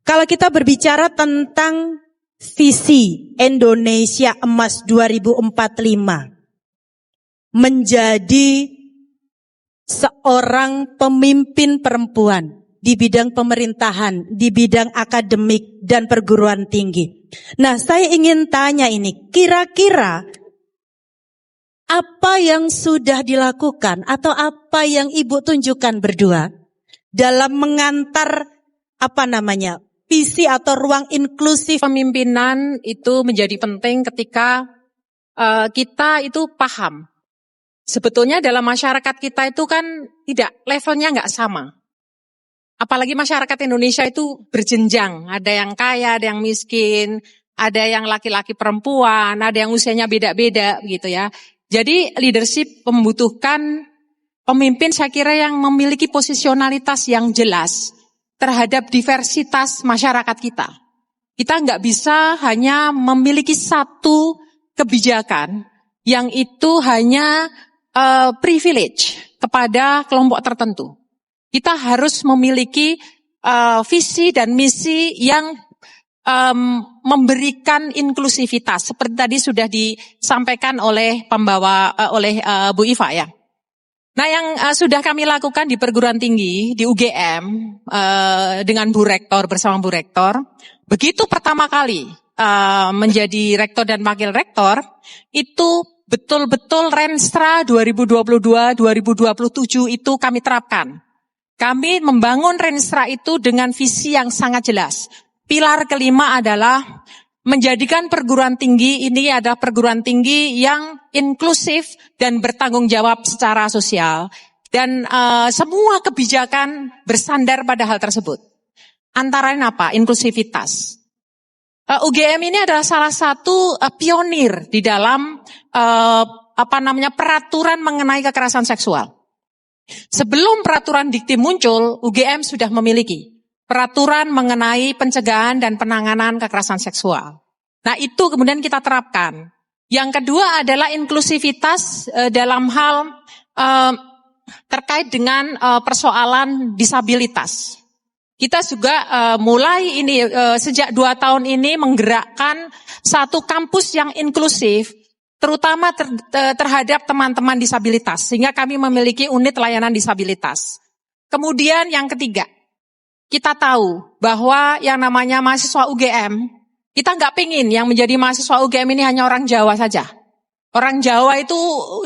Kalau kita berbicara tentang visi Indonesia Emas 2045, menjadi seorang pemimpin perempuan di bidang pemerintahan, di bidang akademik dan perguruan tinggi. Nah, saya ingin tanya ini, kira-kira apa yang sudah dilakukan atau apa yang Ibu tunjukkan berdua dalam mengantar visi atau ruang inklusif? Pemimpinan itu menjadi penting ketika kita itu paham. Sebetulnya dalam masyarakat kita itu kan tidak, levelnya nggak sama. Apalagi masyarakat Indonesia itu berjenjang. Ada yang kaya, ada yang miskin, ada yang laki-laki perempuan, ada yang usianya beda-beda gitu ya. Jadi leadership membutuhkan pemimpin saya kira yang memiliki posisionalitas yang jelas terhadap diversitas masyarakat kita. Kita nggak bisa hanya memiliki satu kebijakan yang itu hanya privilege kepada kelompok tertentu. Kita harus memiliki visi dan misi yang memberikan inklusivitas seperti tadi sudah disampaikan oleh Bu Iva ya. Nah, yang sudah kami lakukan di perguruan tinggi di UGM dengan Bu Rektor bersama Bu Rektor, begitu pertama kali menjadi rektor dan wakil rektor itu betul-betul Renstra 2022-2027 itu kami terapkan. Kami membangun Renstra itu dengan visi yang sangat jelas. Pilar kelima adalah menjadikan perguruan tinggi ini adalah perguruan tinggi yang inklusif dan bertanggung jawab secara sosial. Dan semua kebijakan bersandar pada hal tersebut. Antara lain apa? Inklusivitas. UGM ini adalah salah satu pionir di dalam peraturan mengenai kekerasan seksual. Sebelum peraturan dikti muncul, UGM sudah memiliki peraturan mengenai pencegahan dan penanganan kekerasan seksual. Nah, itu kemudian kita terapkan. Yang kedua adalah inklusivitas dalam hal terkait dengan persoalan disabilitas. Kita juga mulai ini sejak 2 tahun ini menggerakkan satu kampus yang inklusif, terutama terhadap teman-teman disabilitas, sehingga kami memiliki unit layanan disabilitas. Kemudian yang ketiga, kita tahu bahwa yang namanya mahasiswa UGM, kita nggak pingin yang menjadi mahasiswa UGM ini hanya orang Jawa saja. Orang Jawa itu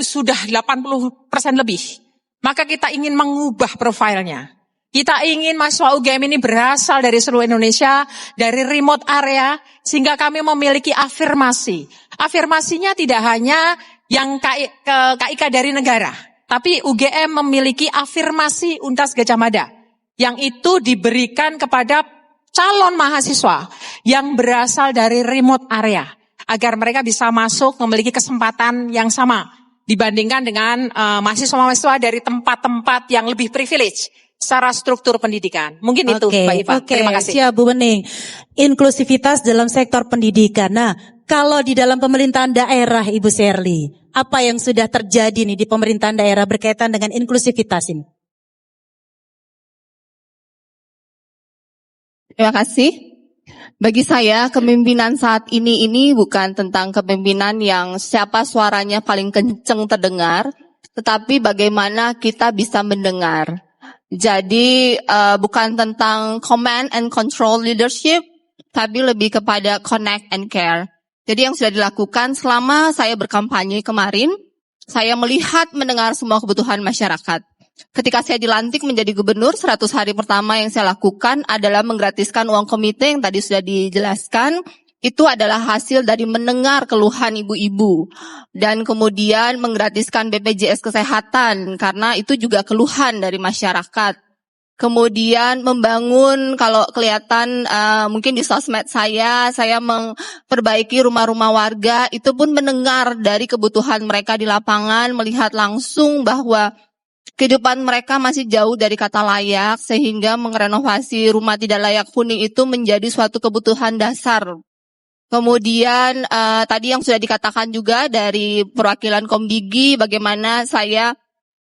sudah 80% lebih. Maka kita ingin mengubah profilnya. Kita ingin mahasiswa UGM ini berasal dari seluruh Indonesia, dari remote area, sehingga kami memiliki afirmasi. Afirmasinya tidak hanya yang KIK dari negara, tapi UGM memiliki afirmasi Untas Gajah Mada, yang itu diberikan kepada calon mahasiswa yang berasal dari remote area, agar mereka bisa masuk memiliki kesempatan yang sama dibandingkan dengan mahasiswa-mahasiswa dari tempat-tempat yang lebih privilege secara struktur pendidikan. Mungkin itu Mbak Iva. Terima kasih. Siap Bu Bening. Inklusivitas dalam sektor pendidikan. Nah, kalau di dalam pemerintahan daerah Ibu Sherly, apa yang sudah terjadi nih di pemerintahan daerah berkaitan dengan inklusivitas ini? Terima kasih. Bagi saya, kepemimpinan saat ini bukan tentang kepemimpinan yang siapa suaranya paling kenceng terdengar, tetapi bagaimana kita bisa mendengar. Jadi bukan tentang command and control leadership, tapi lebih kepada connect and care. Jadi yang sudah dilakukan selama saya berkampanye kemarin, saya melihat mendengar semua kebutuhan masyarakat. Ketika saya dilantik menjadi gubernur, 100 hari pertama yang saya lakukan adalah menggratiskan uang komite yang tadi sudah dijelaskan. Itu adalah hasil dari mendengar keluhan ibu-ibu. Dan kemudian menggratiskan BPJS Kesehatan, karena itu juga keluhan dari masyarakat. Kemudian membangun, kalau kelihatan mungkin di sosmed saya memperbaiki rumah-rumah warga, itu pun mendengar dari kebutuhan mereka di lapangan, melihat langsung bahwa kehidupan mereka masih jauh dari kata layak, sehingga merenovasi rumah tidak layak huni itu menjadi suatu kebutuhan dasar. Kemudian tadi yang sudah dikatakan juga dari perwakilan Komdigi, bagaimana saya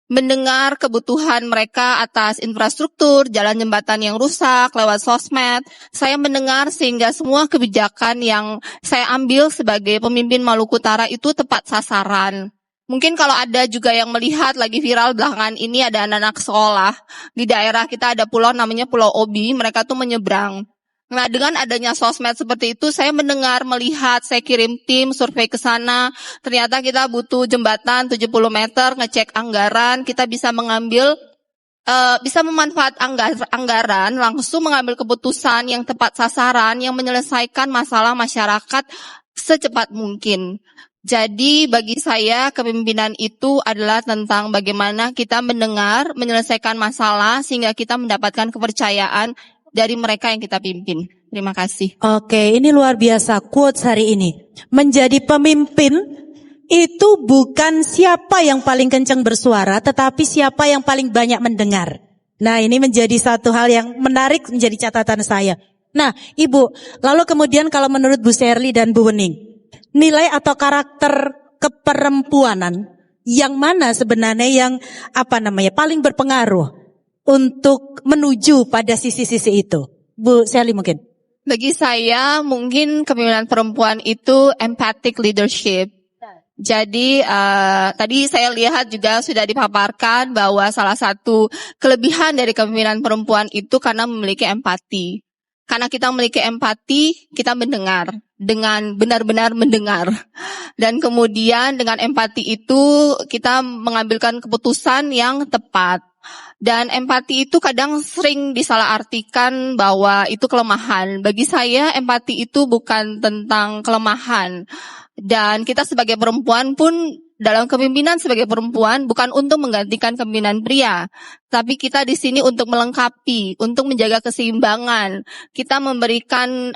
mendengar kebutuhan mereka atas infrastruktur, jalan jembatan yang rusak, lewat sosmed. Saya mendengar sehingga semua kebijakan yang saya ambil sebagai pemimpin Maluku Utara itu tepat sasaran. Mungkin kalau ada juga yang melihat lagi viral belakangan ini ada anak-anak sekolah. Di daerah kita ada pulau namanya Pulau Obi, mereka tuh menyeberang. Nah, dengan adanya sosmed seperti itu, saya mendengar, melihat, saya kirim tim survei ke sana. Ternyata kita butuh jembatan 70 meter, ngecek anggaran, kita bisa mengambil, bisa memanfaat anggaran, langsung mengambil keputusan yang tepat sasaran, yang menyelesaikan masalah masyarakat secepat mungkin. Jadi bagi saya kepemimpinan itu adalah tentang bagaimana kita mendengar, menyelesaikan masalah sehingga kita mendapatkan kepercayaan dari mereka yang kita pimpin. Terima kasih. Oke, ini luar biasa quotes hari ini. Menjadi pemimpin itu bukan siapa yang paling kencang bersuara, tetapi siapa yang paling banyak mendengar. Nah, ini menjadi satu hal yang menarik menjadi catatan saya. Nah, Ibu, lalu kemudian kalau menurut Bu Sherly dan Bu Wening, nilai atau karakter keperempuanan yang mana sebenarnya yang paling berpengaruh untuk menuju pada sisi-sisi itu? Bu Sherly mungkin. Bagi saya mungkin kepemimpinan perempuan itu empathic leadership. Jadi tadi saya lihat juga sudah dipaparkan bahwa salah satu kelebihan dari kepemimpinan perempuan itu karena memiliki empati. Karena kita memiliki empati, kita mendengar dengan benar-benar mendengar. Dan kemudian dengan empati itu kita mengambilkan keputusan yang tepat. Dan empati itu kadang sering disalahartikan bahwa itu kelemahan. Bagi saya empati itu bukan tentang kelemahan. Dan kita sebagai perempuan pun dalam kepemimpinan sebagai perempuan bukan untuk menggantikan kepemimpinan pria, tapi kita di sini untuk melengkapi, untuk menjaga keseimbangan. Kita memberikan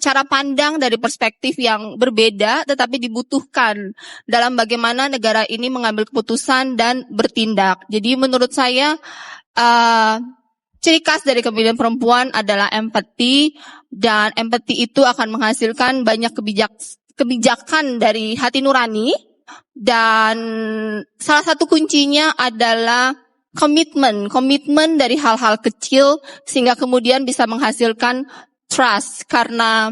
cara pandang dari perspektif yang berbeda, tetapi dibutuhkan dalam bagaimana negara ini mengambil keputusan dan bertindak. Jadi menurut saya ciri khas dari kepemimpinan perempuan adalah empati, dan empati itu akan menghasilkan banyak kebijakan dari hati nurani. Dan salah satu kuncinya adalah komitmen dari hal-hal kecil sehingga kemudian bisa menghasilkan trust, karena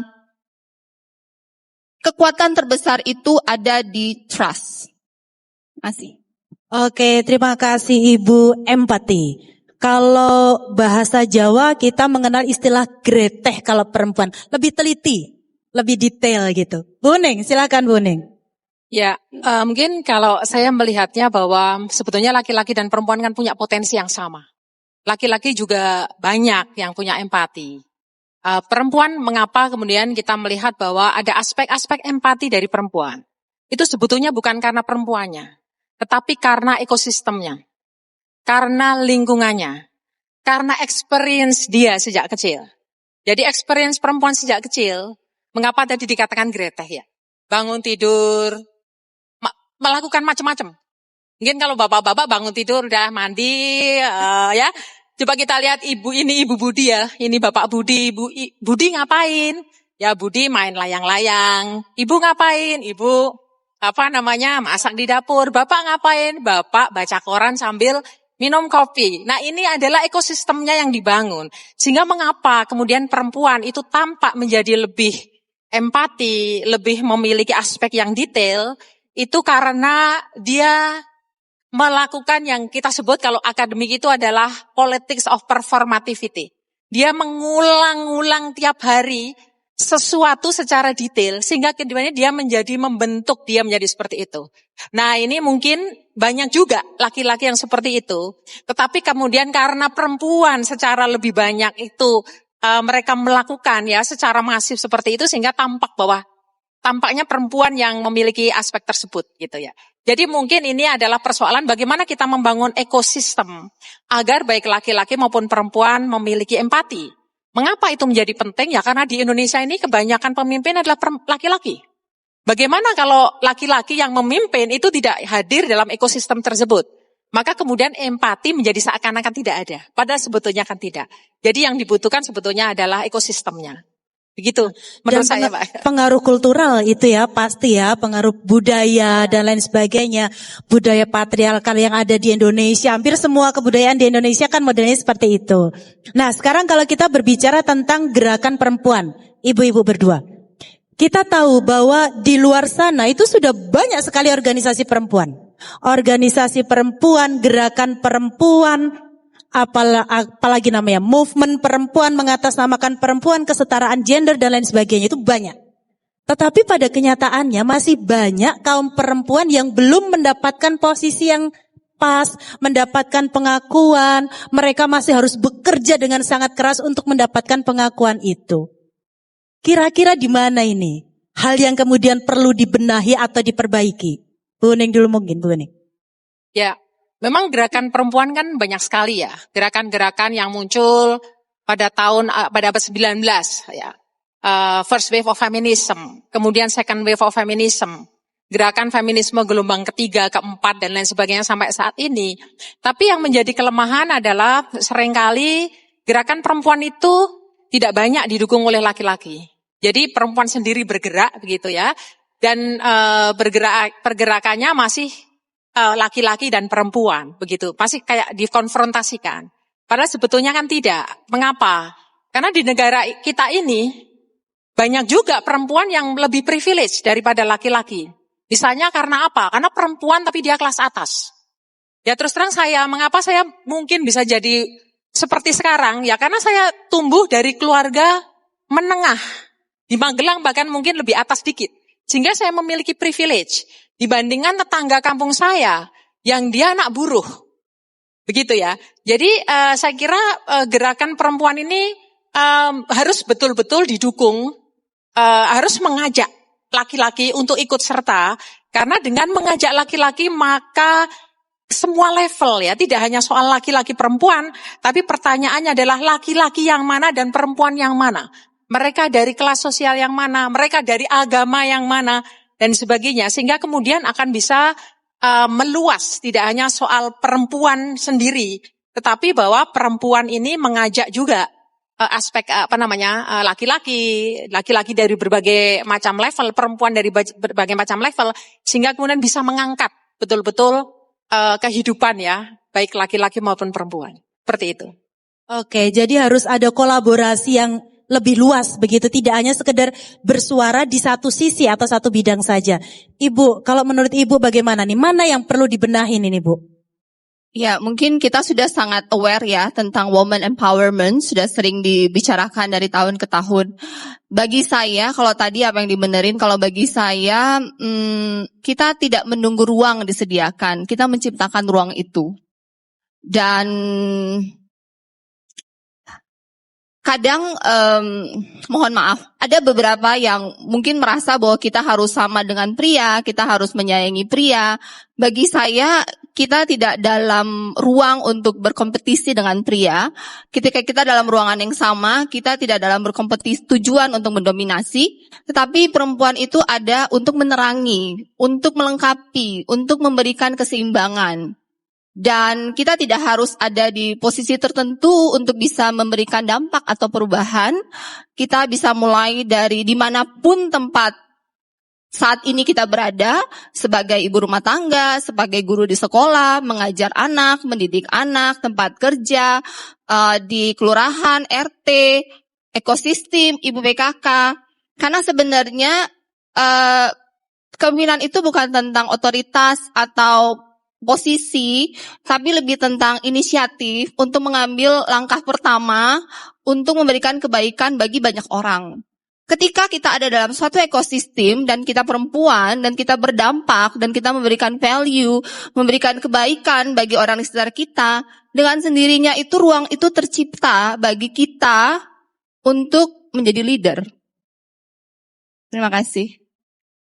kekuatan terbesar itu ada di trust. Terima kasih. Oke, terima kasih Ibu. Empati. Kalau bahasa Jawa kita mengenal istilah greteh kalau perempuan, lebih teliti, lebih detail gitu. Bu Ning, silakan Bu Ning. Ya, mungkin kalau saya melihatnya bahwa sebetulnya laki-laki dan perempuan kan punya potensi yang sama. Laki-laki juga banyak yang punya empati. Perempuan, mengapa kemudian kita melihat bahwa ada aspek-aspek empati dari perempuan? Itu sebetulnya bukan karena perempuannya, tetapi karena ekosistemnya, karena lingkungannya, karena experience dia sejak kecil. Jadi experience perempuan sejak kecil, mengapa tadi dikatakan greteh ya? Bangun tidur, melakukan macam-macam. Mungkin kalau bapak-bapak bangun tidur udah mandi, ya. Coba kita lihat Ibu Budi ya. Ini Bapak Budi, Budi ngapain? Ya Budi main layang-layang. Ibu ngapain? Ibu masak di dapur. Bapak ngapain? Bapak baca koran sambil minum kopi. Nah, ini adalah ekosistemnya yang dibangun. Sehingga mengapa kemudian perempuan itu tampak menjadi lebih empati, lebih memiliki aspek yang detail. Itu karena dia melakukan yang kita sebut kalau akademik itu adalah politics of performativity. Dia mengulang-ulang tiap hari sesuatu secara detail sehingga kemudian dia membentuk dia menjadi seperti itu. Nah, ini mungkin banyak juga laki-laki yang seperti itu. Tetapi kemudian karena perempuan secara lebih banyak itu mereka melakukan ya secara masif seperti itu sehingga tampaknya perempuan yang memiliki aspek tersebut gitu ya. Jadi mungkin ini adalah persoalan bagaimana kita membangun ekosistem agar baik laki-laki maupun perempuan memiliki empati. Mengapa itu menjadi penting? Ya karena di Indonesia ini kebanyakan pemimpin adalah laki-laki. Bagaimana kalau laki-laki yang memimpin itu tidak hadir dalam ekosistem tersebut? Maka kemudian empati menjadi seakan-akan tidak ada. Padahal sebetulnya kan tidak. Jadi yang dibutuhkan sebetulnya adalah ekosistemnya. Begitu menurut Dan saya, Pak. pengaruh kultural itu ya pasti ya, pengaruh budaya dan lain sebagainya. Budaya patriarkal yang ada di Indonesia, hampir semua kebudayaan di Indonesia kan modelnya seperti itu. Nah sekarang kalau kita berbicara tentang gerakan perempuan, ibu-ibu berdua, kita tahu bahwa di luar sana itu sudah banyak sekali organisasi perempuan. Organisasi perempuan, gerakan perempuan, apalagi namanya movement perempuan, mengatasnamakan perempuan, kesetaraan gender dan lain sebagainya, itu banyak. Tetapi pada kenyataannya masih banyak kaum perempuan yang belum mendapatkan posisi yang pas, mendapatkan pengakuan. Mereka masih harus bekerja dengan sangat keras untuk mendapatkan pengakuan itu. Kira-kira di mana ini hal yang kemudian perlu dibenahi atau diperbaiki? Bu Ning dulu mungkin, Bu Ning. Ya, memang gerakan perempuan kan banyak sekali ya. Gerakan-gerakan yang muncul pada abad 19 ya. First wave of feminism, kemudian second wave of feminism, gerakan feminisme gelombang ketiga, keempat dan lain sebagainya sampai saat ini. Tapi yang menjadi kelemahan adalah seringkali gerakan perempuan itu tidak banyak didukung oleh laki-laki. Jadi perempuan sendiri bergerak begitu ya. Dan pergerakannya masih laki-laki dan perempuan begitu, pasti kayak dikonfrontasikan. Padahal sebetulnya kan tidak. Mengapa? Karena di negara kita ini banyak juga perempuan yang lebih privilege daripada laki-laki. Misalnya karena apa? Karena perempuan tapi dia kelas atas. Ya terus terang mengapa saya mungkin bisa jadi seperti sekarang? Ya karena saya tumbuh dari keluarga menengah. Di Magelang bahkan mungkin lebih atas dikit. Sehingga saya memiliki privilege dibandingkan tetangga kampung saya yang dia anak buruh. Begitu ya. Jadi saya kira gerakan perempuan ini harus betul-betul didukung, harus mengajak laki-laki untuk ikut serta. Karena dengan mengajak laki-laki maka semua level ya, tidak hanya soal laki-laki perempuan, tapi pertanyaannya adalah laki-laki yang mana dan perempuan yang mana. Mereka dari kelas sosial yang mana, mereka dari agama yang mana, dan sebagainya. Sehingga kemudian akan bisa meluas, tidak hanya soal perempuan sendiri, tetapi bahwa perempuan ini mengajak juga aspek laki-laki dari berbagai macam level, perempuan dari berbagai macam level, sehingga kemudian bisa mengangkat betul-betul kehidupan ya, baik laki-laki maupun perempuan. Seperti itu. Oke, jadi harus ada kolaborasi yang lebih luas begitu, tidak hanya sekedar bersuara di satu sisi atau satu bidang saja. Ibu, kalau menurut Ibu bagaimana nih? Mana yang perlu dibenahin ini, Bu? Ya, mungkin kita sudah sangat aware ya tentang woman empowerment, sudah sering dibicarakan dari tahun ke tahun. Bagi saya, kalau tadi apa yang dibenerin, kalau bagi saya, kita tidak menunggu ruang disediakan, kita menciptakan ruang itu. Dan kadang, mohon maaf, ada beberapa yang mungkin merasa bahwa kita harus sama dengan pria, kita harus menyayangi pria. Bagi saya, kita tidak dalam ruang untuk berkompetisi dengan pria. Ketika kita dalam ruangan yang sama, kita tidak dalam berkompetisi tujuan untuk mendominasi. Tetapi perempuan itu ada untuk menerangi, untuk melengkapi, untuk memberikan keseimbangan. Dan kita tidak harus ada di posisi tertentu untuk bisa memberikan dampak atau perubahan. Kita bisa mulai dari dimanapun tempat saat ini kita berada, sebagai ibu rumah tangga, sebagai guru di sekolah, mengajar anak, mendidik anak, tempat kerja, di kelurahan, RT, ekosistem, ibu PKK. Karena sebenarnya kepemimpinan itu bukan tentang otoritas atau posisi, tapi lebih tentang inisiatif untuk mengambil langkah pertama untuk memberikan kebaikan bagi banyak orang. Ketika kita ada dalam suatu ekosistem dan kita perempuan dan kita berdampak dan kita memberikan value, memberikan kebaikan bagi orang di sekitar kita, dengan sendirinya itu ruang itu tercipta bagi kita untuk menjadi leader. Terima kasih.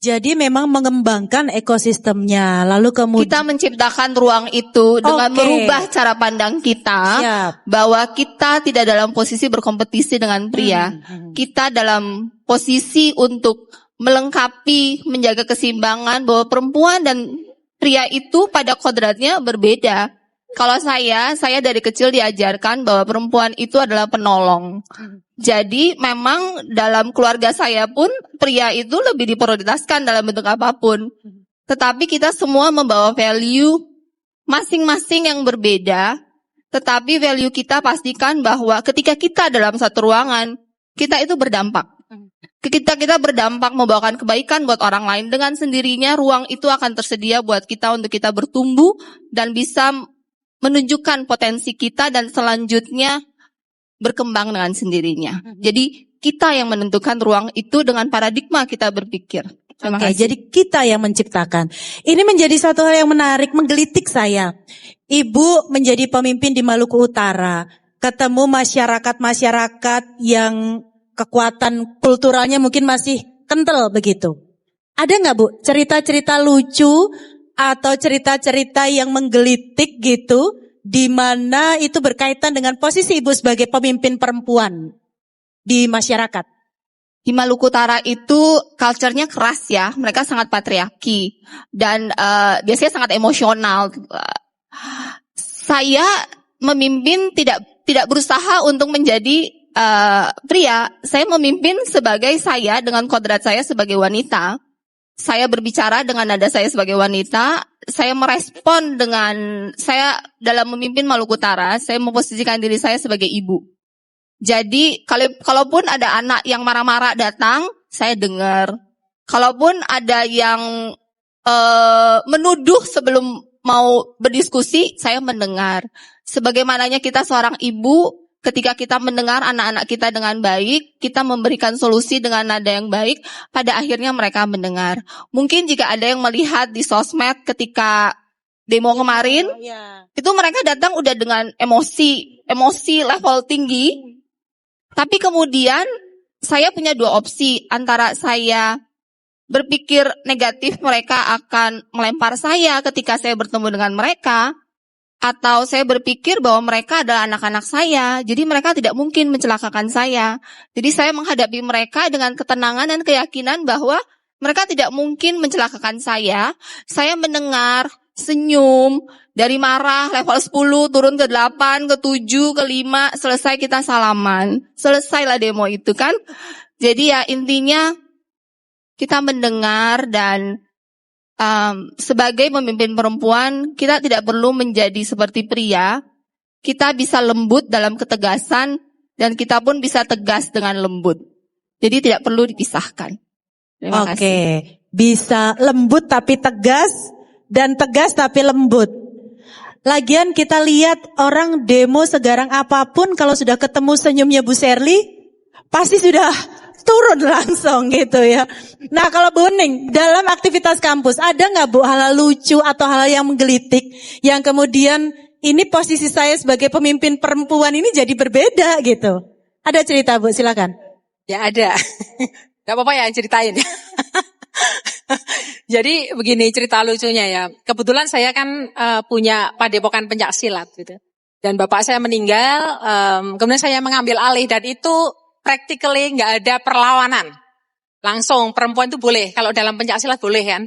Jadi memang mengembangkan ekosistemnya, lalu kemudian kita menciptakan ruang itu dengan merubah cara pandang kita. Siap. Bahwa kita tidak dalam posisi berkompetisi dengan pria. Kita dalam posisi untuk melengkapi, menjaga keseimbangan, bahwa perempuan dan pria itu pada kodratnya berbeda. Kalau saya dari kecil diajarkan bahwa perempuan itu adalah penolong. Jadi memang dalam keluarga saya pun pria itu lebih diprioritaskan dalam bentuk apapun. Tetapi kita semua membawa value masing-masing yang berbeda. Tetapi value kita pastikan bahwa ketika kita dalam satu ruangan, kita itu berdampak. Kita berdampak membawakan kebaikan buat orang lain. Dengan sendirinya ruang itu akan tersedia buat kita untuk kita bertumbuh dan bisa menunjukkan potensi kita dan selanjutnya berkembang dengan sendirinya. Jadi kita yang menentukan ruang itu dengan paradigma kita berpikir. Terima kasih. Jadi kita yang menciptakan. Ini menjadi satu hal yang menarik, menggelitik saya. Ibu menjadi pemimpin di Maluku Utara, ketemu masyarakat-masyarakat yang kekuatan kulturalnya mungkin masih kental begitu. Ada nggak Bu cerita-cerita lucu atau cerita-cerita yang menggelitik gitu, di mana itu berkaitan dengan posisi Ibu sebagai pemimpin perempuan di masyarakat? Di Maluku Utara itu culture-nya keras ya, mereka sangat patriarki dan biasanya sangat emosional. Saya memimpin tidak berusaha untuk menjadi pria, saya memimpin sebagai saya dengan kodrat saya sebagai wanita. Saya berbicara dengan nada saya sebagai wanita, saya merespon dengan, saya dalam memimpin Maluku Utara, saya memposisikan diri saya sebagai ibu. Jadi, kalaupun ada anak yang marah-marah datang, saya dengar. Kalaupun ada yang menuduh sebelum mau berdiskusi, saya mendengar. Sebagaimananya kita seorang ibu, ketika kita mendengar anak-anak kita dengan baik, kita memberikan solusi dengan nada yang baik, pada akhirnya mereka mendengar. Mungkin jika ada yang melihat di sosmed ketika demo kemarin, itu mereka datang udah dengan emosi level tinggi. Tapi kemudian saya punya dua opsi, antara saya berpikir negatif mereka akan melempar saya ketika saya bertemu dengan mereka, atau saya berpikir bahwa mereka adalah anak-anak saya, jadi mereka tidak mungkin mencelakakan saya. Jadi saya menghadapi mereka dengan ketenangan dan keyakinan bahwa mereka tidak mungkin mencelakakan saya. Saya mendengar, senyum, dari marah level 10 turun ke 8, ke 7, ke 5, selesai kita salaman. Selesailah demo itu kan. Jadi ya intinya kita mendengar dan sebagai pemimpin perempuan, kita tidak perlu menjadi seperti pria. Kita bisa lembut dalam ketegasan dan kita pun bisa tegas dengan lembut. Jadi tidak perlu dipisahkan. Terima kasih. Bisa lembut tapi tegas dan tegas tapi lembut. Lagian kita lihat orang demo segarang apapun, kalau sudah ketemu senyumnya Bu Sherly, pasti sudah turun langsung gitu ya. Nah kalau Bu Ning, dalam aktivitas kampus ada nggak Bu hal-hal lucu atau hal yang menggelitik yang kemudian ini posisi saya sebagai pemimpin perempuan ini jadi berbeda gitu? Ada cerita Bu, silakan. Ya ada, nggak apa-apa ya ceritain. Jadi begini cerita lucunya ya. Kebetulan saya kan punya padepokan pencaksilat gitu. Dan bapak saya meninggal, kemudian saya mengambil alih dan itu practically nggak ada perlawanan. Langsung perempuan itu boleh, kalau dalam pencaksilat boleh kan.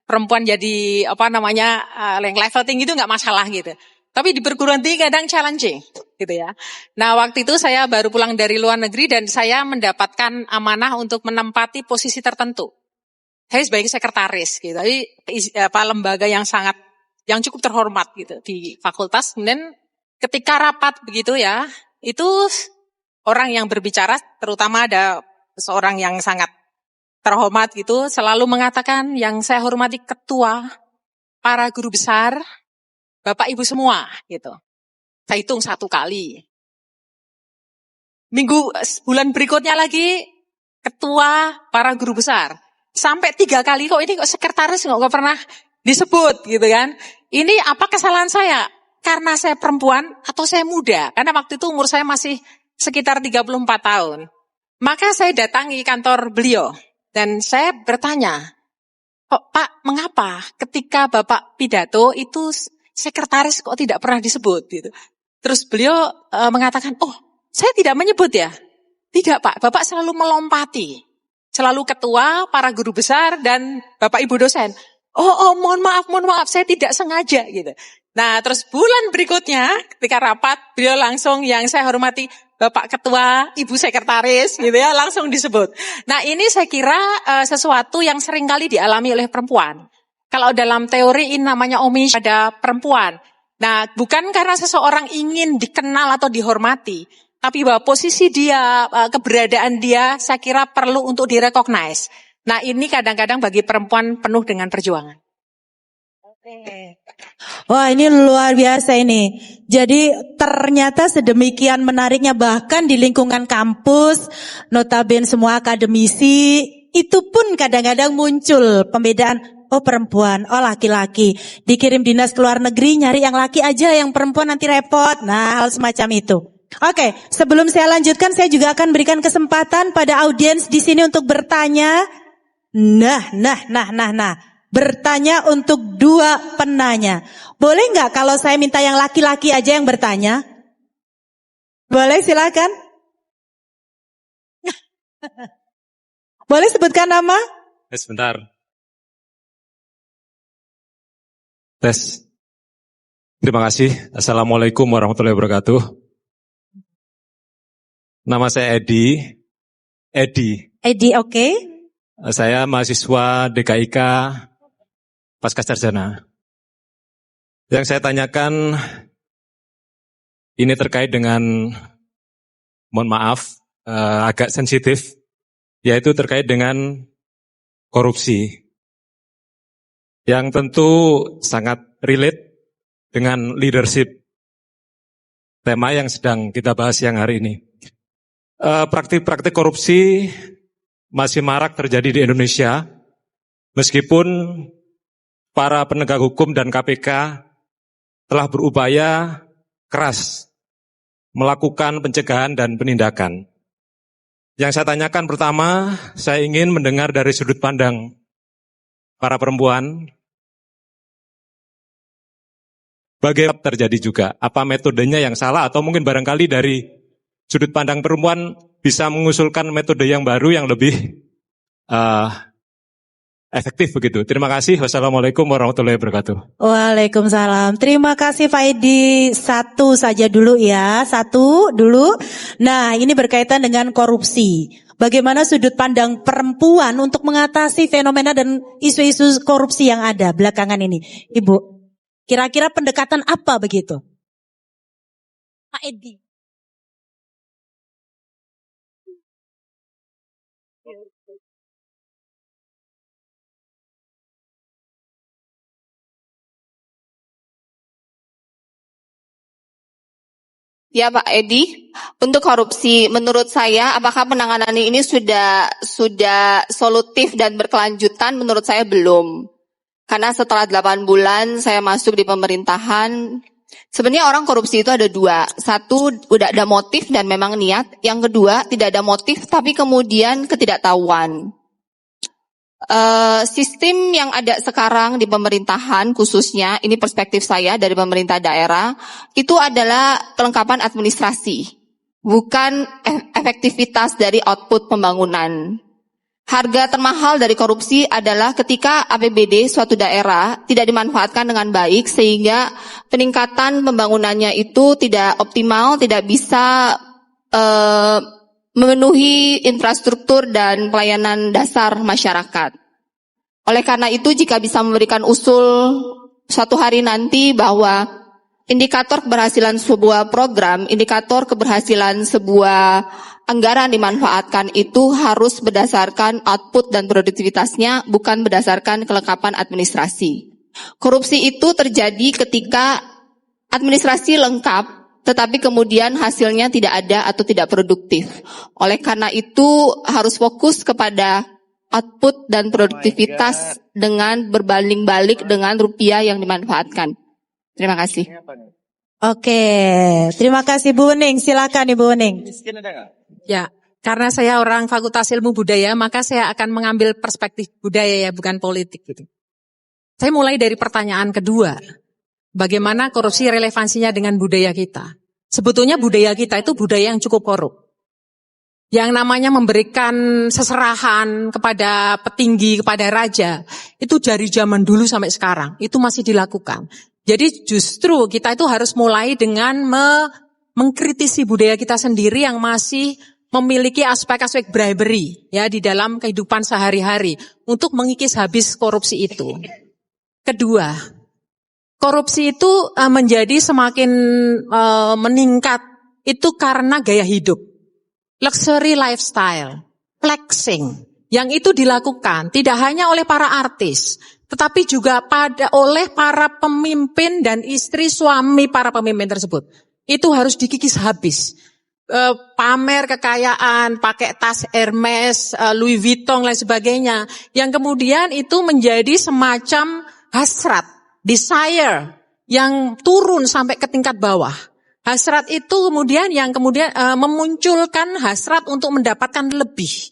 Perempuan jadi yang level tinggi itu nggak masalah gitu. Tapi di perguruan tinggi kadang challenging gitu ya. Nah waktu itu saya baru pulang dari luar negeri dan saya mendapatkan amanah untuk menempati posisi tertentu. Saya sebagai sekretaris gitu. Jadi lembaga yang cukup terhormat gitu di fakultas. Kemudian ketika rapat begitu ya, itu orang yang berbicara, terutama ada seorang yang sangat terhormat gitu, selalu mengatakan yang saya hormati ketua, para guru besar, Bapak Ibu semua gitu. Saya hitung 1 kali. Bulan berikutnya lagi ketua, para guru besar. Sampai 3 kali kok ini kok sekretaris nggak pernah disebut gitu kan. Ini apa kesalahan saya? Karena saya perempuan atau saya muda? Karena waktu itu umur saya masih sekitar 34 tahun. Maka saya datangi kantor beliau dan saya bertanya, Pak, mengapa ketika Bapak pidato itu sekretaris kok tidak pernah disebut gitu? Terus beliau mengatakan, saya tidak menyebut ya. Tidak Pak, Bapak selalu melompati. Selalu ketua, para guru besar dan Bapak Ibu dosen. Mohon maaf, saya tidak sengaja gitu. Nah, terus bulan berikutnya ketika rapat, beliau langsung yang saya hormati Bapak Ketua, Ibu Sekretaris gitu ya, langsung disebut. Nah, ini saya kira sesuatu yang seringkali dialami oleh perempuan. Kalau dalam teori ini namanya omission pada perempuan. Nah, bukan karena seseorang ingin dikenal atau dihormati, tapi bahwa posisi dia, keberadaan dia saya kira perlu untuk direcognize. Nah, ini kadang-kadang bagi perempuan penuh dengan perjuangan. Wah, ini luar biasa ini. Jadi ternyata sedemikian menariknya, bahkan di lingkungan kampus, notabene semua akademisi, itu pun kadang-kadang muncul pembedaan. Oh perempuan, oh laki-laki. Dikirim dinas ke luar negeri, nyari yang laki aja, yang perempuan nanti repot. Nah, hal semacam itu. Oke, sebelum saya lanjutkan, saya juga akan berikan kesempatan pada audiens di sini untuk bertanya. Nah. Bertanya untuk dua penanya. Boleh nggak kalau saya minta yang laki-laki aja yang bertanya? Boleh, silakan. Boleh sebutkan nama? Sebentar. Tes. Terima kasih. Assalamualaikum warahmatullahi wabarakatuh. Nama saya Edi. Edi, oke. Saya mahasiswa DKIK Pascasarjana. Yang saya tanyakan ini terkait dengan, mohon maaf, agak sensitif, yaitu terkait dengan korupsi. Yang tentu sangat relate dengan leadership, tema yang sedang kita bahas siang hari ini. Praktik-praktik korupsi masih marak terjadi di Indonesia, meskipun para penegak hukum dan KPK telah berupaya keras melakukan pencegahan dan penindakan. Yang saya tanyakan pertama, saya ingin mendengar dari sudut pandang para perempuan, bagaimana terjadi juga, apa metodenya yang salah, atau mungkin barangkali dari sudut pandang perempuan bisa mengusulkan metode yang baru yang lebih efektif begitu. Terima kasih. Wassalamualaikum warahmatullahi wabarakatuh. Waalaikumsalam. Terima kasih Pak Edi. Satu saja dulu ya. Satu dulu. Nah, ini berkaitan dengan korupsi. Bagaimana sudut pandang perempuan untuk mengatasi fenomena dan isu-isu korupsi yang ada belakangan ini. Ibu, kira-kira pendekatan apa begitu? Pak Edi. Ya Pak Edi, untuk korupsi menurut saya apakah penanganan ini sudah solutif dan berkelanjutan? Menurut saya belum. Karena setelah 8 bulan saya masuk di pemerintahan, sebenarnya orang korupsi itu ada dua. Satu, udah ada motif dan memang niat. Yang kedua, tidak ada motif tapi kemudian ketidaktahuan. Sistem yang ada sekarang di pemerintahan khususnya, ini perspektif saya dari pemerintah daerah, itu adalah kelengkapan administrasi, bukan efektivitas dari output pembangunan. Harga termahal dari korupsi adalah ketika APBD suatu daerah tidak dimanfaatkan dengan baik sehingga peningkatan pembangunannya itu tidak optimal, tidak bisa memenuhi infrastruktur dan pelayanan dasar masyarakat. Oleh karena itu, jika bisa memberikan usul suatu hari nanti bahwa indikator keberhasilan sebuah program, indikator keberhasilan sebuah anggaran dimanfaatkan itu harus berdasarkan output dan produktivitasnya, bukan berdasarkan kelengkapan administrasi. Korupsi itu terjadi ketika administrasi lengkap, tetapi kemudian hasilnya tidak ada atau tidak produktif. Oleh karena itu harus fokus kepada output dan produktivitas dengan berbanding balik dengan rupiah yang dimanfaatkan. Terima kasih. Oke, terima kasih Bu Wening. Silakan Ibu Wening. Ya, karena saya orang Fakultas Ilmu Budaya, maka saya akan mengambil perspektif budaya ya, bukan politik gitu. Saya mulai dari pertanyaan kedua. Bagaimana korupsi relevansinya dengan budaya kita? Sebetulnya budaya kita itu budaya yang cukup korup. Yang namanya memberikan seserahan kepada petinggi, kepada raja, itu dari zaman dulu sampai sekarang, itu masih dilakukan. Jadi justru kita itu harus mulai dengan mengkritisi budaya kita sendiri yang masih memiliki aspek-aspek bribery ya di dalam kehidupan sehari-hari untuk mengikis habis korupsi itu. Kedua, korupsi itu menjadi semakin meningkat itu karena gaya hidup, luxury lifestyle, flexing, yang itu dilakukan tidak hanya oleh para artis, tetapi juga oleh para pemimpin dan istri suami para pemimpin tersebut. Itu harus dikikis habis. Pamer kekayaan, pakai tas Hermes, Louis Vuitton, lain sebagainya. Yang kemudian itu menjadi semacam hasrat, desire, yang turun sampai ke tingkat bawah. Hasrat itu kemudian yang memunculkan hasrat untuk mendapatkan lebih.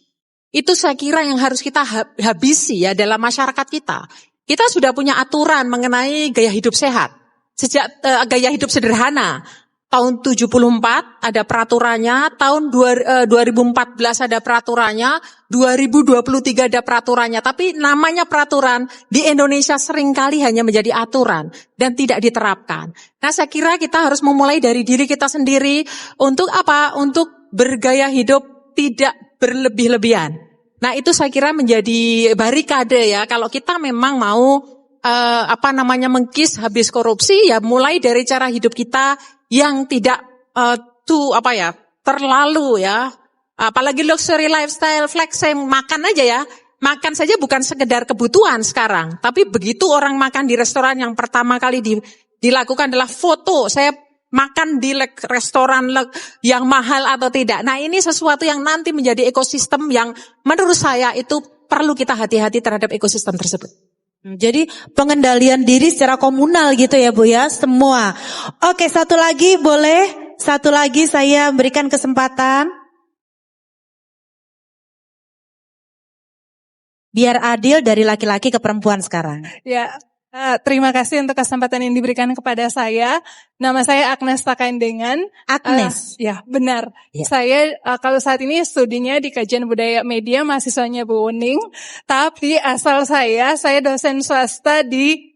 Itu saya kira yang harus kita habisi ya dalam masyarakat kita. Kita sudah punya aturan mengenai gaya hidup sehat. Sejak gaya hidup sederhana. Tahun 74 ada peraturannya, tahun 2014 ada peraturannya, 2023 ada peraturannya. Tapi namanya peraturan di Indonesia seringkali hanya menjadi aturan dan tidak diterapkan. Nah saya kira kita harus memulai dari diri kita sendiri untuk apa? Untuk bergaya hidup tidak berlebih-lebihan. Nah itu saya kira menjadi barikade ya. Kalau kita memang mau mengkis habis korupsi ya mulai dari cara hidup kita yang tidak terlalu ya, apalagi luxury lifestyle, flexing, makan aja ya, makan saja bukan sekedar kebutuhan sekarang, tapi begitu orang makan di restoran yang pertama kali dilakukan adalah foto, saya makan di restoran yang mahal atau tidak. Nah ini sesuatu yang nanti menjadi ekosistem yang menurut saya itu perlu kita hati-hati terhadap ekosistem tersebut. Jadi pengendalian diri secara komunal gitu ya Bu ya, semua. Oke, satu lagi boleh? Satu lagi saya berikan kesempatan. Biar adil dari laki-laki ke perempuan sekarang. Ya, terima kasih untuk kesempatan yang diberikan kepada saya. Nama saya Agnes Takaindengan. Agnes? Ya, benar. Ya. Saya kalau saat ini studinya di Kajian Budaya Media, mahasiswanya Bu Uning. Tapi asal saya dosen swasta di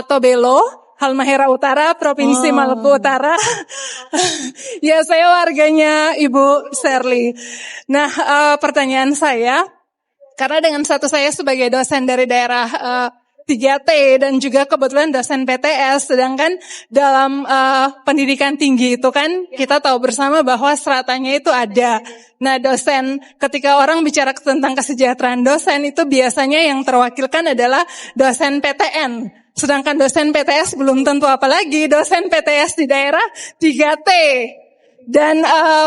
Tobelo, Halmahera Utara, Provinsi Maluku Utara. Ya, saya warganya Ibu Sherly. Nah, pertanyaan saya, karena dengan status saya sebagai dosen dari daerah 3T dan juga kebetulan dosen PTS, sedangkan dalam pendidikan tinggi itu kan kita tahu bersama bahwa stratanya itu ada. Nah dosen, ketika orang bicara tentang kesejahteraan dosen itu biasanya yang terwakilkan adalah dosen PTN. Sedangkan dosen PTS belum tentu, apalagi dosen PTS di daerah 3T. Dan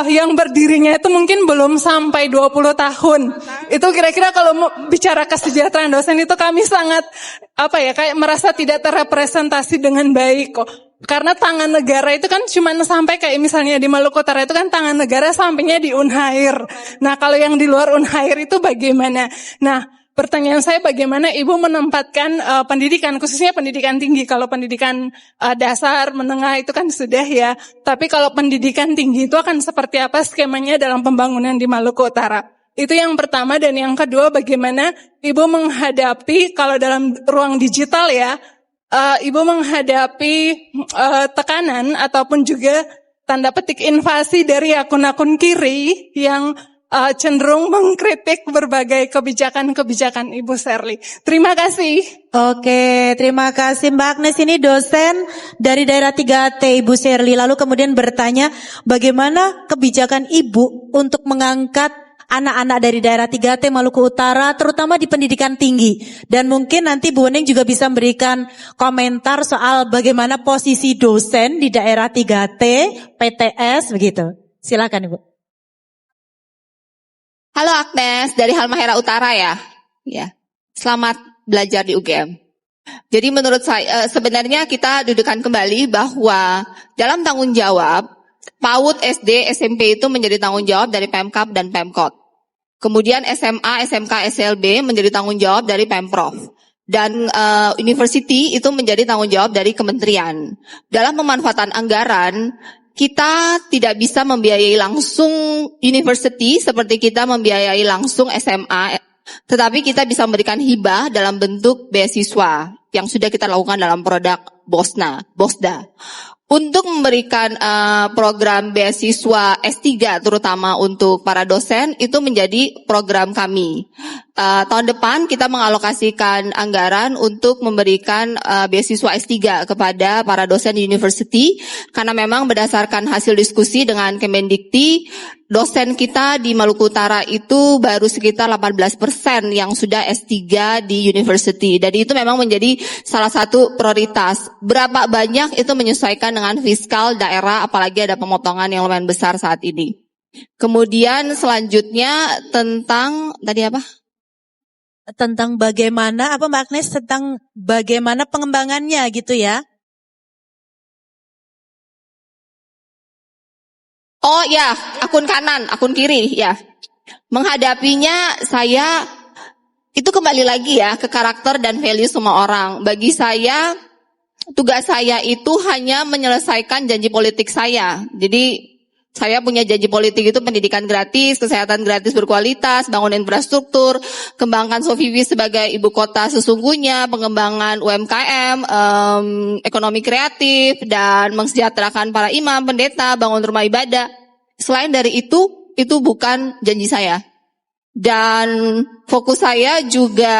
yang berdirinya itu mungkin belum sampai 20 tahun. Itu kira-kira kalau bicara kesejahteraan dosen itu kami sangat kayak merasa tidak terrepresentasi dengan baik kok. Karena tangan negara itu kan cuma sampai kayak misalnya di Maluku Utara itu kan tangan negara sampainya di Unhair. Nah kalau yang di luar Unhair itu bagaimana? Nah pertanyaan saya, bagaimana Ibu menempatkan pendidikan, khususnya pendidikan tinggi. Kalau pendidikan dasar, menengah itu kan sudah ya. Tapi kalau pendidikan tinggi itu akan seperti apa skemanya dalam pembangunan di Maluku Utara? Itu yang pertama. Dan yang kedua, bagaimana Ibu menghadapi, kalau dalam ruang digital ya, Ibu menghadapi tekanan ataupun juga tanda petik invasi dari akun-akun kiri yang cenderung mengkritik berbagai kebijakan-kebijakan Ibu Sherly. Terima kasih. Oke, terima kasih Mbak Agnes. Ini dosen dari daerah 3T Ibu Sherly. Lalu kemudian bertanya bagaimana kebijakan Ibu untuk mengangkat anak-anak dari daerah 3T Maluku Utara, terutama di pendidikan tinggi. Dan mungkin nanti Bu Uning juga bisa memberikan komentar soal bagaimana posisi dosen di daerah 3T, PTS, begitu. Silakan Ibu. Halo Agnes, dari Halmahera Utara ya. Ya. Selamat belajar di UGM. Jadi menurut saya sebenarnya kita dudukan kembali bahwa dalam tanggung jawab PAUD, SD, SMP itu menjadi tanggung jawab dari Pemkab dan Pemkot. Kemudian SMA, SMK, SLB menjadi tanggung jawab dari Pemprov. Dan university itu menjadi tanggung jawab dari kementerian. Dalam pemanfaatan anggaran, kita tidak bisa membiayai langsung university seperti kita membiayai langsung SMA, tetapi kita bisa memberikan hibah dalam bentuk beasiswa. yang sudah kita lakukan dalam produk BOSDA. Untuk memberikan program beasiswa S3 terutama untuk para dosen itu menjadi program kami. Tahun depan kita mengalokasikan anggaran untuk memberikan beasiswa S3 kepada para dosen di university karena memang berdasarkan hasil diskusi dengan Kemendikti, dosen kita di Maluku Utara itu baru sekitar 18% yang sudah S3 di university. Jadi itu memang menjadi salah satu prioritas. Berapa banyak itu menyesuaikan dengan fiskal daerah, apalagi ada pemotongan yang lumayan besar saat ini. Kemudian selanjutnya tentang, tadi apa? Tentang bagaimana, apa Mbak Agnes, tentang bagaimana pengembangannya gitu ya? Oh ya, akun kanan, akun kiri ya. Menghadapinya saya itu kembali lagi ya ke karakter dan value semua orang. Bagi saya tugas saya itu hanya menyelesaikan janji politik saya. Jadi saya punya janji politik itu pendidikan gratis, kesehatan gratis berkualitas, bangun infrastruktur, kembangkan Sofivi sebagai ibu kota sesungguhnya, pengembangan UMKM, ekonomi kreatif, dan mensejahterakan para imam, pendeta, bangun rumah ibadah. Selain dari itu bukan janji saya. Dan fokus saya juga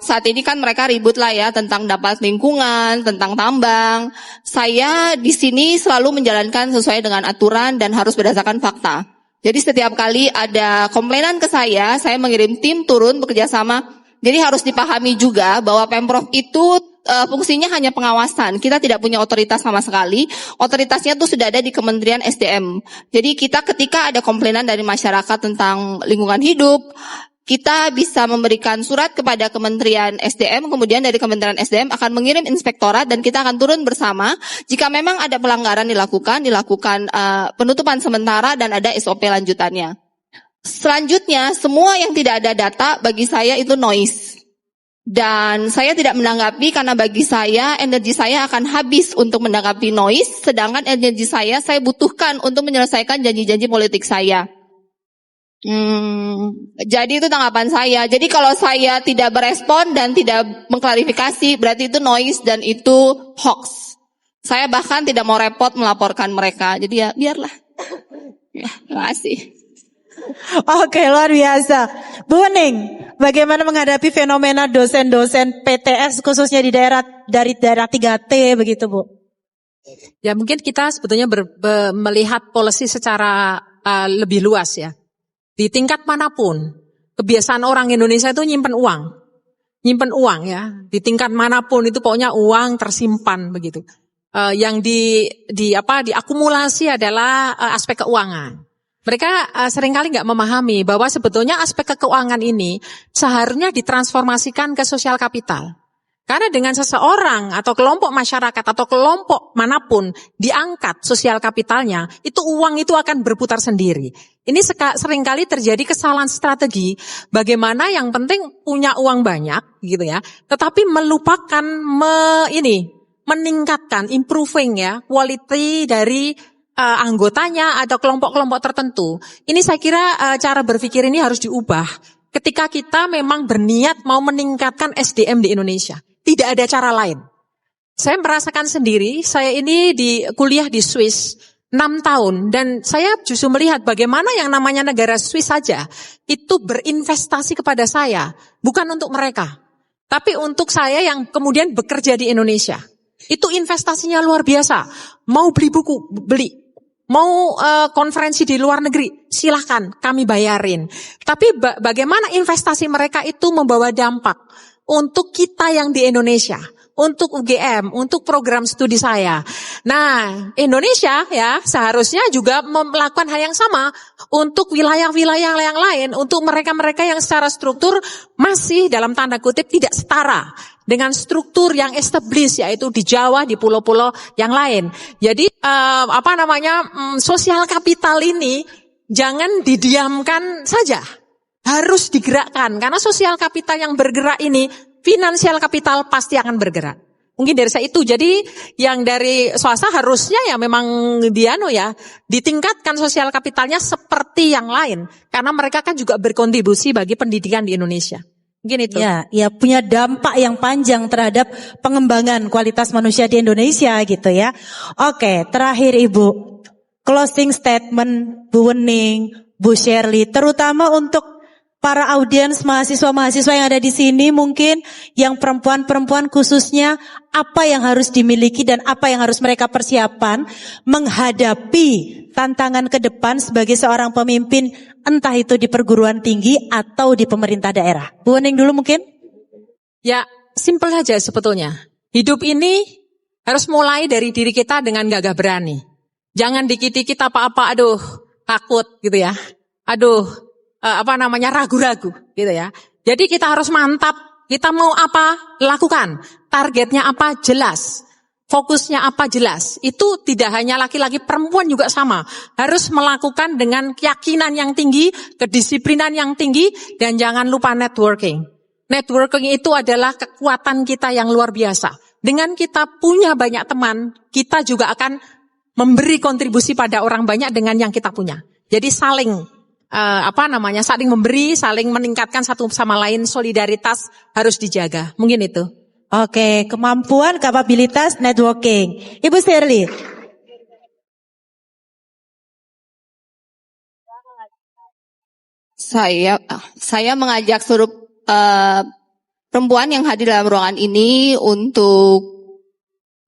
saat ini kan mereka ribut lah ya tentang dapat lingkungan, tentang tambang. Saya di sini selalu menjalankan sesuai dengan aturan dan harus berdasarkan fakta. Jadi setiap kali ada komplainan ke saya mengirim tim turun bekerja sama. Jadi harus dipahami juga bahwa Pemprov itu fungsinya hanya pengawasan. Kita tidak punya otoritas sama sekali. Otoritasnya tuh sudah ada di Kementerian SDM. Jadi kita ketika ada komplainan dari masyarakat tentang lingkungan hidup, kita bisa memberikan surat kepada Kementerian SDM, kemudian dari Kementerian SDM akan mengirim inspektorat dan kita akan turun bersama. Jika memang ada pelanggaran dilakukan penutupan sementara dan ada SOP lanjutannya. Selanjutnya, semua yang tidak ada data bagi saya itu noise. Dan saya tidak menanggapi karena bagi saya energi saya akan habis untuk menanggapi noise, sedangkan energi saya butuhkan untuk menyelesaikan janji-janji politik saya. Jadi itu tanggapan saya. Jadi kalau saya tidak berespon dan tidak mengklarifikasi, berarti itu noise dan itu hoax. Saya bahkan tidak mau repot melaporkan mereka. Jadi ya biarlah. Ya, terima kasih. Oke, luar biasa. Bu Wening, bagaimana menghadapi fenomena dosen-dosen PTS khususnya dari daerah 3T begitu, Bu? Ya mungkin kita sebetulnya melihat policy secara lebih luas ya. Di tingkat manapun, kebiasaan orang Indonesia itu nyimpen uang ya. Di tingkat manapun itu pokoknya uang tersimpan begitu. Yang diakumulasi adalah aspek keuangan. Mereka seringkali nggak memahami bahwa sebetulnya aspek keuangan ini seharusnya ditransformasikan ke sosial kapital. Karena dengan seseorang atau kelompok masyarakat atau kelompok manapun diangkat sosial kapitalnya, itu uang itu akan berputar sendiri. Ini seringkali terjadi kesalahan strategi bagaimana yang penting punya uang banyak gitu ya, tetapi melupakan meningkatkan, improving ya, quality dari anggotanya atau kelompok-kelompok tertentu. Ini saya kira cara berpikir ini harus diubah ketika kita memang berniat mau meningkatkan SDM di Indonesia. Tidak ada cara lain. Saya merasakan sendiri, saya ini kuliah di Swiss 6 tahun dan saya justru melihat bagaimana yang namanya negara Swiss saja itu berinvestasi kepada saya, bukan untuk mereka, tapi untuk saya yang kemudian bekerja di Indonesia. Itu investasinya luar biasa. Mau beli buku, beli. Mau konferensi di luar negeri, silahkan kami bayarin. Tapi bagaimana investasi mereka itu membawa dampak untuk kita yang di Indonesia, untuk UGM, untuk program studi saya. Nah, Indonesia ya seharusnya juga melakukan hal yang sama untuk wilayah-wilayah yang lain, untuk mereka-mereka yang secara struktur masih dalam tanda kutip tidak setara dengan struktur yang established, yaitu di Jawa, di pulau-pulau yang lain. Jadi sosial kapital ini jangan didiamkan saja, harus digerakkan. Karena sosial kapital yang bergerak ini, finansial kapital pasti akan bergerak. Mungkin dari saya itu. Jadi yang dari swasta harusnya ya memang ditingkatkan sosial kapitalnya seperti yang lain. Karena mereka kan juga berkontribusi bagi pendidikan di Indonesia. Mungkin itu. Ya, punya dampak yang panjang terhadap pengembangan kualitas manusia di Indonesia gitu ya. Oke, terakhir Ibu, closing statement Bu Wening, Bu Shirley, terutama untuk para audiens mahasiswa-mahasiswa yang ada di sini, mungkin yang perempuan-perempuan khususnya, apa yang harus dimiliki dan apa yang harus mereka persiapkan menghadapi tantangan ke depan sebagai seorang pemimpin, entah itu di perguruan tinggi atau di pemerintah daerah. Bu Wening dulu mungkin? Ya, simpel aja sebetulnya. Hidup ini harus mulai dari diri kita dengan gagah berani. Jangan dikit-dikit apa-apa, aduh, takut gitu ya. Aduh, ragu-ragu gitu ya. Jadi kita harus mantap, kita mau apa, lakukan. Targetnya apa, jelas. Fokusnya apa, jelas. Itu tidak hanya laki-laki, perempuan juga sama. Harus melakukan dengan keyakinan yang tinggi, kedisiplinan yang tinggi, dan jangan lupa networking. Networking itu adalah kekuatan kita yang luar biasa. Dengan kita punya banyak teman, kita juga akan memberi kontribusi pada orang banyak dengan yang kita punya. Jadi saling memberi, saling meningkatkan satu sama lain, solidaritas harus dijaga. Mungkin itu. Oke, kemampuan, kapabilitas, networking. Ibu Shirley. Saya mengajak seluruh perempuan yang hadir dalam ruangan ini untuk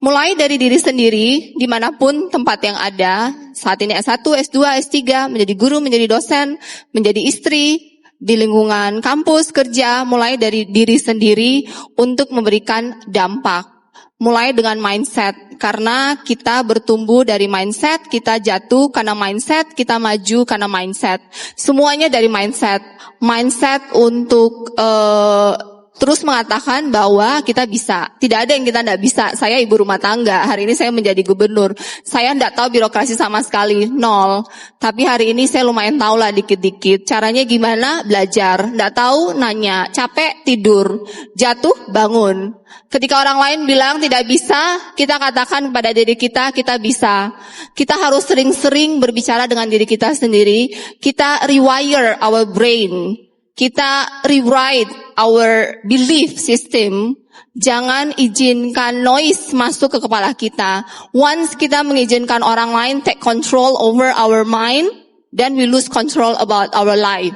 mulai dari diri sendiri, dimanapun tempat yang ada, saat ini S1, S2, S3, menjadi guru, menjadi dosen, menjadi istri, di lingkungan kampus, kerja, mulai dari diri sendiri untuk memberikan dampak. Mulai dengan mindset, karena kita bertumbuh dari mindset, kita jatuh karena mindset, kita maju karena mindset. Semuanya dari mindset. Mindset untuk terus mengatakan bahwa kita bisa. Tidak ada yang kita tidak bisa. Saya ibu rumah tangga. Hari ini saya menjadi gubernur. Saya tidak tahu birokrasi sama sekali. 0. Tapi hari ini saya lumayan tahu lah dikit-dikit. Caranya gimana? Belajar. Tidak tahu? Nanya. Capek? Tidur. Jatuh? Bangun. Ketika orang lain bilang tidak bisa, kita katakan kepada diri kita bisa. Kita harus sering-sering berbicara dengan diri kita sendiri. Kita rewire our brain. Kita rewrite our belief system. Jangan izinkan noise masuk ke kepala kita. Once kita mengizinkan orang lain take control over our mind, then we lose control about our life.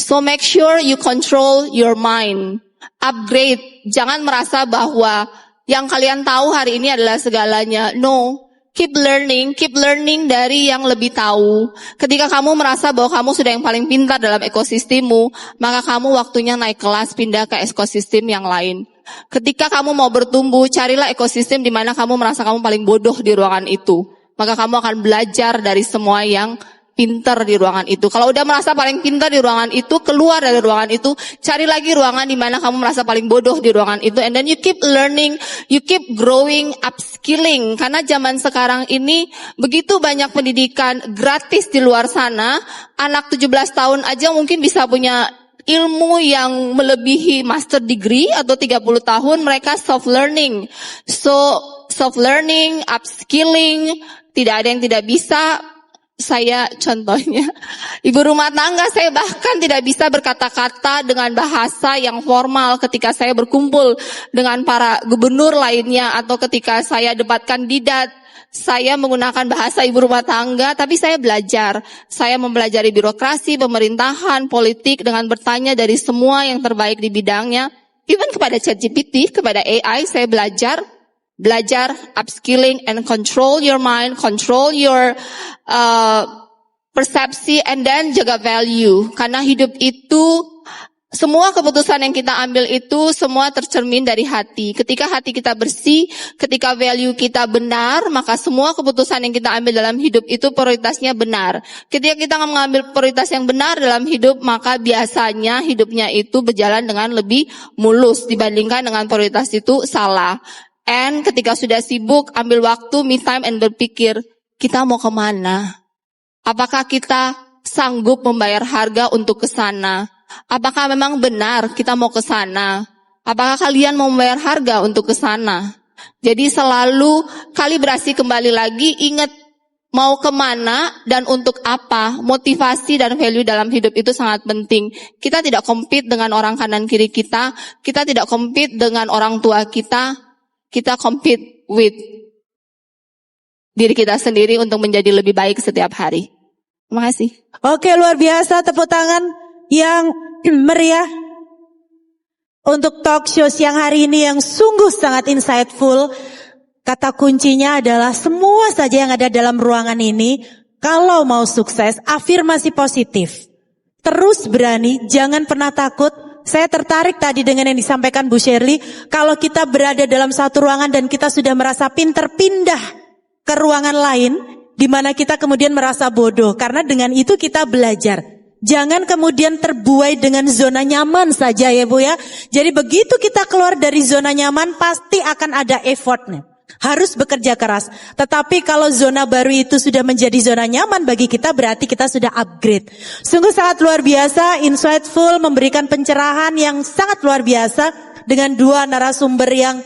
So make sure you control your mind. Upgrade. Jangan merasa bahwa yang kalian tahu hari ini adalah segalanya. No. Keep learning dari yang lebih tahu. Ketika kamu merasa bahwa kamu sudah yang paling pintar dalam ekosistemmu, maka kamu waktunya naik kelas, pindah ke ekosistem yang lain. Ketika kamu mau bertumbuh, carilah ekosistem di mana kamu merasa kamu paling bodoh di ruangan itu. Maka kamu akan belajar dari semua yang pintar di ruangan itu. Kalau udah merasa paling pintar di ruangan itu, keluar dari ruangan itu, cari lagi ruangan di mana kamu merasa paling bodoh di ruangan itu, and then you keep learning, you keep growing, upskilling. Karena zaman sekarang ini begitu banyak pendidikan gratis di luar sana, anak 17 tahun aja mungkin bisa punya ilmu yang melebihi master degree, atau 30 tahun mereka self learning. So self learning, upskilling, tidak ada yang tidak bisa. Saya contohnya, ibu rumah tangga, saya bahkan tidak bisa berkata-kata dengan bahasa yang formal ketika saya berkumpul dengan para gubernur lainnya, atau ketika saya debat kandidat, saya menggunakan bahasa ibu rumah tangga, tapi saya belajar. Saya mempelajari birokrasi, pemerintahan, politik dengan bertanya dari semua yang terbaik di bidangnya. Even kepada ChatGPT, kepada AI, saya belajar, upskilling, and control your mind, control your persepsi, and then jaga value. Karena hidup itu, semua keputusan yang kita ambil itu semua tercermin dari hati. Ketika hati kita bersih, ketika value kita benar, maka semua keputusan yang kita ambil dalam hidup itu prioritasnya benar. Ketika kita mengambil prioritas yang benar dalam hidup, maka biasanya hidupnya itu berjalan dengan lebih mulus dibandingkan dengan prioritas itu salah. And ketika sudah sibuk, ambil waktu, me time, and berpikir, kita mau kemana? Apakah kita sanggup membayar harga untuk ke sana? Apakah memang benar kita mau ke sana? Apakah kalian mau membayar harga untuk ke sana? Jadi selalu kalibrasi kembali lagi, ingat mau kemana dan untuk apa. Motivasi dan value dalam hidup itu sangat penting. Kita tidak compete dengan orang kanan kiri kita tidak compete dengan orang tua kita compete with diri kita sendiri untuk menjadi lebih baik setiap hari. Terima kasih. Oke, luar biasa, tepuk tangan yang meriah untuk talk show siang hari ini yang sungguh sangat insightful. Kata kuncinya adalah semua saja yang ada dalam ruangan ini, kalau mau sukses, afirmasi positif. Terus berani, jangan pernah takut. Saya tertarik tadi dengan yang disampaikan Bu Shirley. Kalau kita berada dalam satu ruangan dan kita sudah merasa pinter, pindah ke ruangan lain, di mana kita kemudian merasa bodoh. Karena dengan itu kita belajar. Jangan kemudian terbuai dengan zona nyaman saja ya Bu ya. Jadi begitu kita keluar dari zona nyaman, pasti akan ada effortnya. Harus bekerja keras. Tetapi kalau zona baru itu sudah menjadi zona nyaman bagi kita, berarti kita sudah upgrade. Sungguh sangat luar biasa, insightful, memberikan pencerahan yang sangat luar biasa dengan dua narasumber yang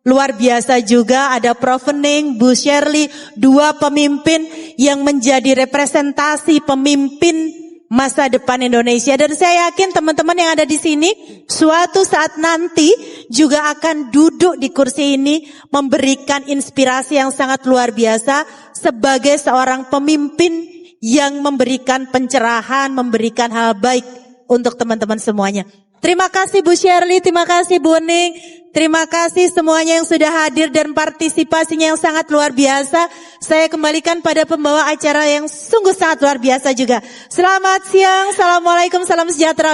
luar biasa juga. Ada Prof. Ening, Bu Shirley, dua pemimpin yang menjadi representasi pemimpin masa depan Indonesia. Dan saya yakin teman-teman yang ada di sini suatu saat nanti juga akan duduk di kursi ini memberikan inspirasi yang sangat luar biasa sebagai seorang pemimpin yang memberikan pencerahan, memberikan hal baik untuk teman-teman semuanya. Terima kasih Bu Shirley, terima kasih Bu Ening, terima kasih semuanya yang sudah hadir dan partisipasinya yang sangat luar biasa. Saya kembalikan pada pembawa acara yang sungguh sangat luar biasa juga. Selamat siang, assalamualaikum, salam sejahtera.